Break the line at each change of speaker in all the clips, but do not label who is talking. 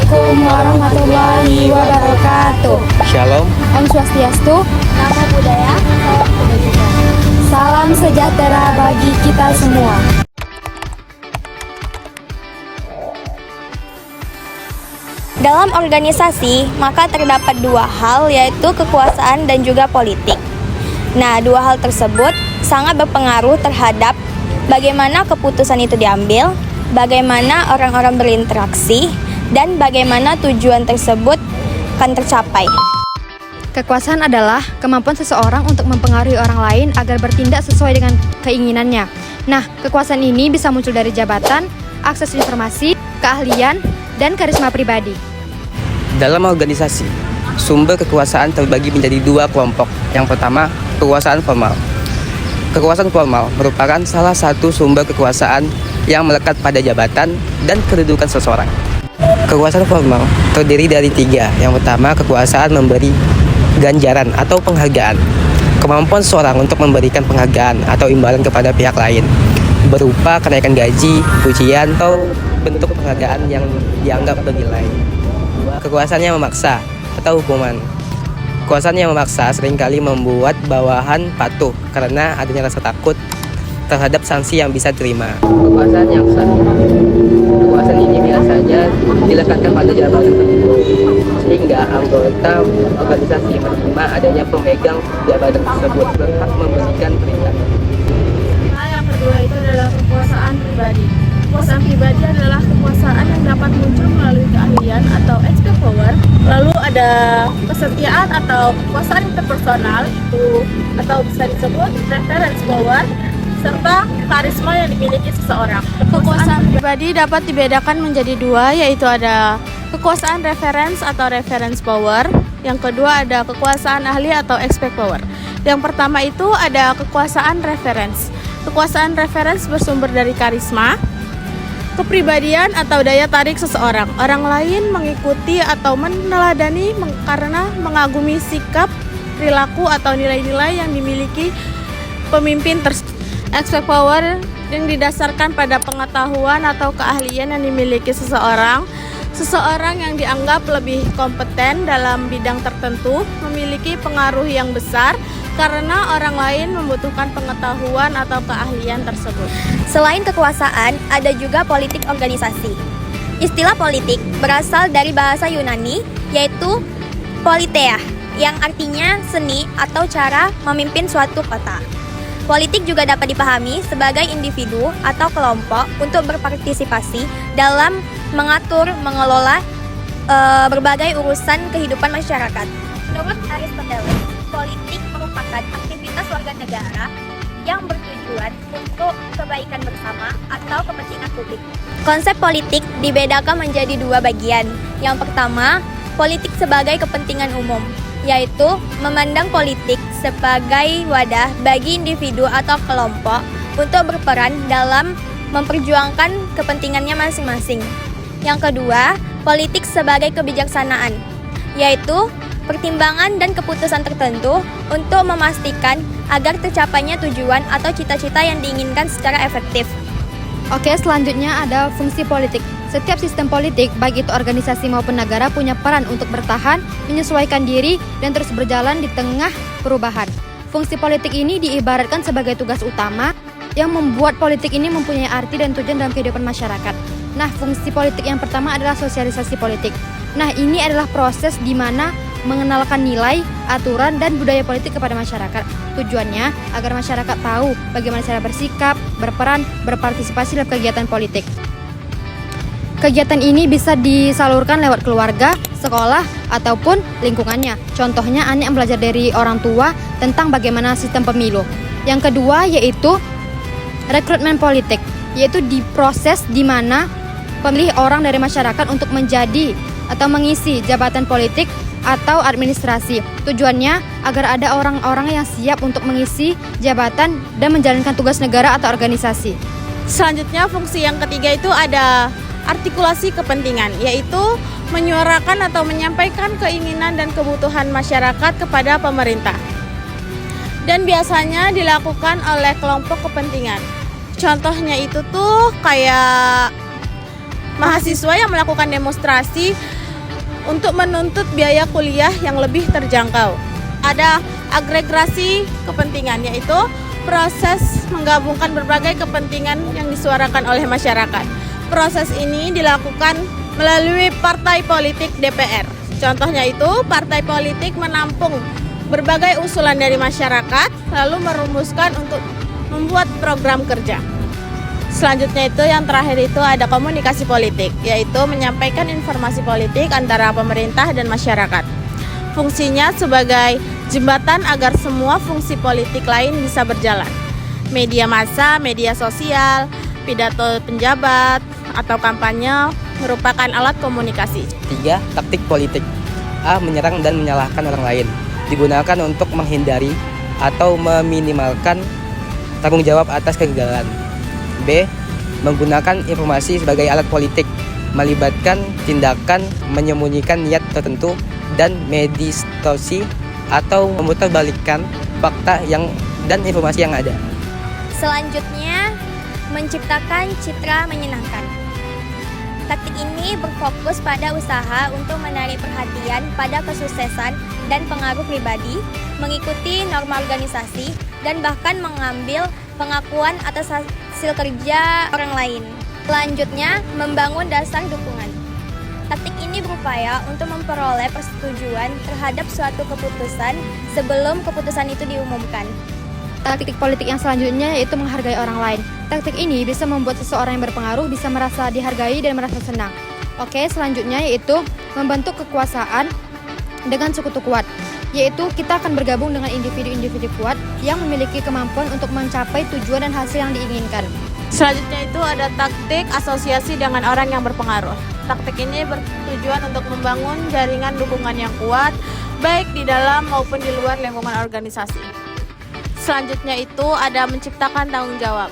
Assalamualaikum warahmatullahi wabarakatuh.
Shalom.
Om Swastiastu.
Namo Buddhaya. Salam kebajikan.
Salam sejahtera bagi kita semua.
Dalam organisasi, maka terdapat dua hal, yaitu kekuasaan dan juga politik. Nah, dua hal tersebut sangat berpengaruh terhadap bagaimana keputusan itu diambil, bagaimana orang-orang berinteraksi, dan bagaimana tujuan tersebut akan tercapai.
Kekuasaan adalah kemampuan seseorang untuk mempengaruhi orang lain agar bertindak sesuai dengan keinginannya. Nah, kekuasaan ini bisa muncul dari jabatan, akses informasi, keahlian, dan karisma pribadi.
Dalam organisasi, sumber kekuasaan terbagi menjadi dua kelompok. Yang pertama, kekuasaan formal. Kekuasaan formal merupakan salah satu sumber kekuasaan yang melekat pada jabatan dan kedudukan seseorang. Kekuasaan formal terdiri dari tiga. Yang pertama, kekuasaan memberi ganjaran atau penghargaan. Kemampuan seseorang untuk memberikan penghargaan atau imbalan kepada pihak lain berupa kenaikan gaji, pujian, atau bentuk penghargaan yang dianggap bernilai. Kekuasaan yang memaksa atau hukuman. Kekuasaan yang memaksa seringkali membuat bawahan patuh karena adanya rasa takut terhadap sanksi yang bisa diterima. Kekuasaan yang sah. Kekuasaan ini biasanya dilekatkan pada jabatan tertentu, sehingga anggota organisasi menerima adanya pemegang jabatan tersebut berhak memberikan perintah.
Yang kedua itu adalah kekuasaan pribadi. Kekuasaan pribadi adalah kekuasaan yang dapat muncul melalui keahlian atau expert power. Lalu ada kesetiaan atau kekuasaan interpersonal itu atau bisa disebut reference power, serta karisma yang dimiliki seseorang.
Kekuasaan pribadi dapat dibedakan menjadi dua, yaitu ada kekuasaan reference atau reference power. Yang kedua ada kekuasaan ahli atau expert power. Yang pertama itu ada kekuasaan reference. Kekuasaan reference bersumber dari karisma, kepribadian atau daya tarik seseorang. Orang lain mengikuti atau meneladani karena mengagumi sikap, perilaku atau nilai-nilai yang dimiliki pemimpin tersebut. Expert power yang didasarkan pada pengetahuan atau keahlian yang dimiliki seseorang. Seseorang yang dianggap lebih kompeten dalam bidang tertentu memiliki pengaruh yang besar karena orang lain membutuhkan pengetahuan atau keahlian tersebut.
Selain kekuasaan, ada juga politik organisasi. Istilah politik berasal dari bahasa Yunani, yaitu politeia, yang artinya seni atau cara memimpin suatu kota. Politik juga dapat dipahami sebagai individu atau kelompok untuk berpartisipasi dalam mengatur, mengelola berbagai urusan kehidupan masyarakat. Menurut Aristoteles, politik merupakan aktivitas warga negara yang bertujuan untuk kebaikan bersama atau kepentingan publik. Konsep politik dibedakan menjadi dua bagian. Yang pertama, politik sebagai kepentingan umum, yaitu memandang politik sebagai wadah bagi individu atau kelompok untuk berperan dalam memperjuangkan kepentingannya masing-masing. Yang kedua, politik sebagai kebijaksanaan, yaitu pertimbangan dan keputusan tertentu untuk memastikan agar tercapainya tujuan atau cita-cita yang diinginkan secara efektif.
Oke, selanjutnya ada fungsi politik. Setiap sistem politik, baik itu organisasi maupun negara, punya peran untuk bertahan, menyesuaikan diri, dan terus berjalan di tengah perubahan. Fungsi politik ini diibaratkan sebagai tugas utama yang membuat politik ini mempunyai arti dan tujuan dalam kehidupan masyarakat. Nah, fungsi politik yang pertama adalah sosialisasi politik. Nah, ini adalah proses di mana mengenalkan nilai, aturan, dan budaya politik kepada masyarakat. Tujuannya agar masyarakat tahu bagaimana cara bersikap, berperan, berpartisipasi dalam kegiatan politik. Kegiatan ini bisa disalurkan lewat keluarga, sekolah, ataupun lingkungannya. Contohnya, anak yang belajar dari orang tua tentang bagaimana sistem pemilu. Yang kedua yaitu rekrutmen politik, yaitu di proses di mana pemilih orang dari masyarakat untuk menjadi atau mengisi jabatan politik atau administrasi. Tujuannya agar ada orang-orang yang siap untuk mengisi jabatan dan menjalankan tugas negara atau organisasi.
Selanjutnya, fungsi yang ketiga itu ada artikulasi kepentingan, yaitu menyuarakan atau menyampaikan keinginan dan kebutuhan masyarakat kepada pemerintah. Dan biasanya dilakukan oleh kelompok kepentingan. Contohnya itu tuh kayak mahasiswa yang melakukan demonstrasi untuk menuntut biaya kuliah yang lebih terjangkau. Ada agregasi kepentingan, yaitu proses menggabungkan berbagai kepentingan yang disuarakan oleh masyarakat. Proses ini dilakukan melalui partai politik DPR. Contohnya itu, partai politik menampung berbagai usulan dari masyarakat, lalu merumuskan untuk membuat program kerja. Selanjutnya itu yang terakhir itu ada komunikasi politik, yaitu menyampaikan informasi politik antara pemerintah dan masyarakat. Fungsinya sebagai jembatan agar semua fungsi politik lain bisa berjalan. Media massa, media sosial, pidato penjabat, atau kampanye merupakan alat komunikasi.
3. Taktik politik. A. Menyerang dan menyalahkan orang lain. Digunakan untuk menghindari atau meminimalkan tanggung jawab atas kegagalan. B. Menggunakan informasi sebagai alat politik, melibatkan tindakan menyembunyikan niat tertentu dan mendistorsi atau memutarbalikkan fakta dan informasi yang ada.
Selanjutnya, menciptakan citra menyenangkan. Taktik ini berfokus pada usaha untuk menarik perhatian pada kesuksesan dan pengaruh pribadi, mengikuti norma organisasi, dan bahkan mengambil pengakuan atas hasil kerja orang lain. Selanjutnya, membangun dasar dukungan. Taktik ini berupaya untuk memperoleh persetujuan terhadap suatu keputusan sebelum keputusan itu diumumkan.
Taktik politik yang selanjutnya yaitu menghargai orang lain. Taktik ini bisa membuat seseorang yang berpengaruh bisa merasa dihargai dan merasa senang. Oke, selanjutnya yaitu membentuk kekuasaan dengan sekutu kuat. Yaitu kita akan bergabung dengan individu-individu kuat yang memiliki kemampuan untuk mencapai tujuan dan hasil yang diinginkan.
Selanjutnya itu ada taktik asosiasi dengan orang yang berpengaruh. Taktik ini bertujuan untuk membangun jaringan dukungan yang kuat, baik di dalam maupun di luar lingkungan organisasi. Selanjutnya itu ada menciptakan tanggung jawab.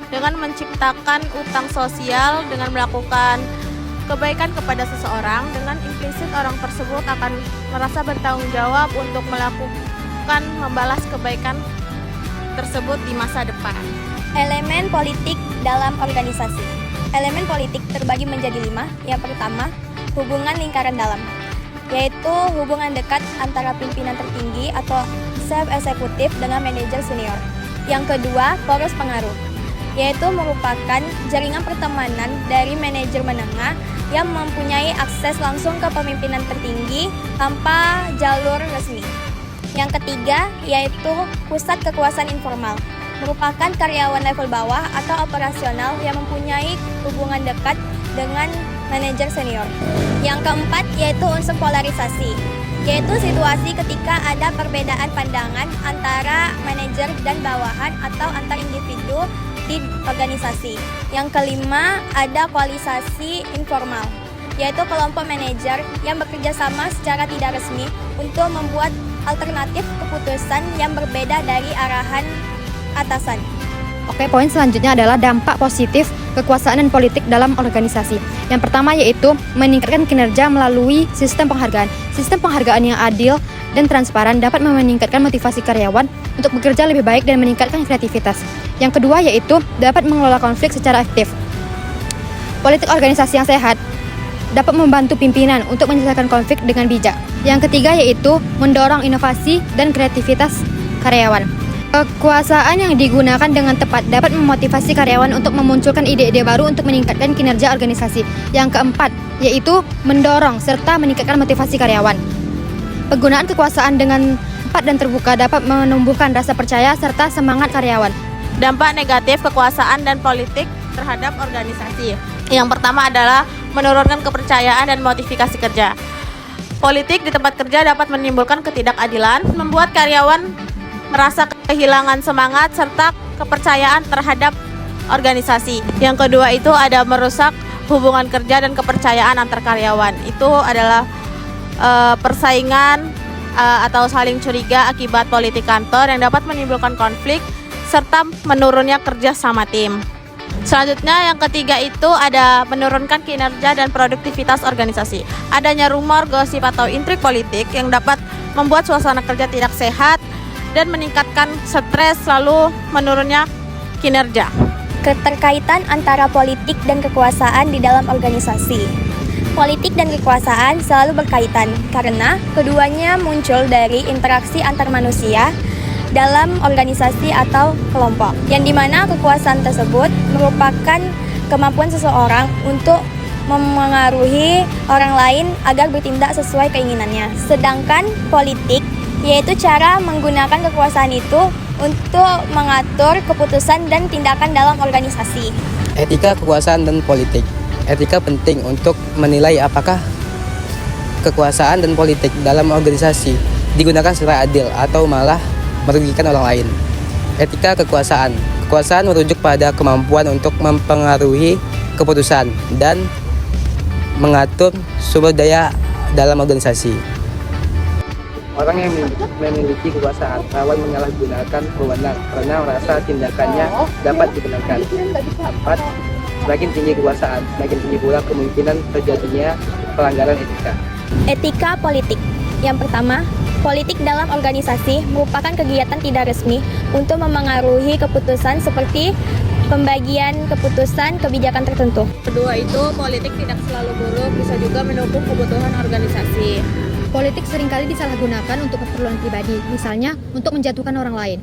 Dengan menciptakan utang sosial, dengan melakukan kebaikan kepada seseorang, dengan implisit orang tersebut akan merasa bertanggung jawab untuk melakukan membalas kebaikan tersebut di masa depan.
Elemen politik dalam organisasi. Elemen politik terbagi menjadi 5. Yang pertama, hubungan lingkaran dalam, yaitu hubungan dekat antara pimpinan tertinggi atau chef eksekutif dengan manajer senior. Yang kedua, poros pengaruh, yaitu merupakan jaringan pertemanan dari manajer menengah yang mempunyai akses langsung ke pemimpinan tertinggi tanpa jalur resmi. Yang ketiga, yaitu pusat kekuasaan informal, merupakan karyawan level bawah atau operasional yang mempunyai hubungan dekat dengan manajer senior. Yang keempat, yaitu unsur polarisasi, yaitu situasi ketika ada perbedaan pandangan antara manajer dan bawahan atau antar individu di organisasi. Yang kelima, ada koalisasi informal, yaitu kelompok manajer yang bekerja sama secara tidak resmi untuk membuat alternatif keputusan yang berbeda dari arahan atasan.
Oke, poin selanjutnya adalah dampak positif kekuasaan dan politik dalam organisasi. Yang pertama yaitu meningkatkan kinerja melalui sistem penghargaan. Sistem penghargaan yang adil dan transparan dapat meningkatkan motivasi karyawan untuk bekerja lebih baik dan meningkatkan kreativitas. Yang kedua yaitu dapat mengelola konflik secara efektif. Politik organisasi yang sehat dapat membantu pimpinan untuk menyelesaikan konflik dengan bijak. Yang ketiga yaitu mendorong inovasi dan kreativitas karyawan. Kekuasaan yang digunakan dengan tepat dapat memotivasi karyawan untuk memunculkan ide-ide baru untuk meningkatkan kinerja organisasi. Yang keempat, yaitu mendorong serta meningkatkan motivasi karyawan. Penggunaan kekuasaan dengan tepat dan terbuka dapat menumbuhkan rasa percaya serta semangat karyawan.
Dampak negatif kekuasaan dan politik terhadap organisasi. Yang pertama adalah menurunkan kepercayaan dan motivasi kerja. Politik di tempat kerja dapat menimbulkan ketidakadilan, membuat karyawan merasa kehilangan semangat serta kepercayaan terhadap organisasi. Yang kedua itu ada merusak hubungan kerja dan kepercayaan antar karyawan. Itu adalah persaingan atau saling curiga akibat politik kantor yang dapat menimbulkan konflik serta menurunnya kerja sama tim. Selanjutnya yang ketiga itu ada menurunkan kinerja dan produktivitas organisasi. Adanya rumor, gosip atau intrik politik yang dapat membuat suasana kerja tidak sehat dan meningkatkan stres lalu menurunnya kinerja.
keterkaitan antara politik dan kekuasaan di dalam organisasi. Politik dan kekuasaan selalu berkaitan karena keduanya muncul dari interaksi antar manusia dalam organisasi atau kelompok, yang dimana kekuasaan tersebut merupakan kemampuan seseorang untuk memengaruhi orang lain agar bertindak sesuai keinginannya. Sedangkan politik yaitu cara menggunakan kekuasaan itu untuk mengatur keputusan dan tindakan dalam organisasi.
Etika kekuasaan dan politik. Etika penting untuk menilai apakah kekuasaan dan politik dalam organisasi digunakan secara adil atau malah merugikan orang lain. Etika kekuasaan. Kekuasaan merujuk pada kemampuan untuk mempengaruhi keputusan dan mengatur sumber daya dalam organisasi. Orang yang memiliki kekuasaan rawan menyalahgunakan wewenang karena merasa tindakannya dapat dibenarkan. 4. Semakin tinggi kekuasaan, semakin tinggi pula kemungkinan terjadinya pelanggaran etika.
Etika politik. Yang pertama, politik dalam organisasi merupakan kegiatan tidak resmi untuk memengaruhi keputusan seperti pembagian keputusan kebijakan tertentu.
Kedua itu, politik tidak selalu buruk, bisa juga mendukung kebutuhan organisasi.
Politik seringkali disalahgunakan untuk keperluan pribadi, misalnya untuk menjatuhkan orang lain.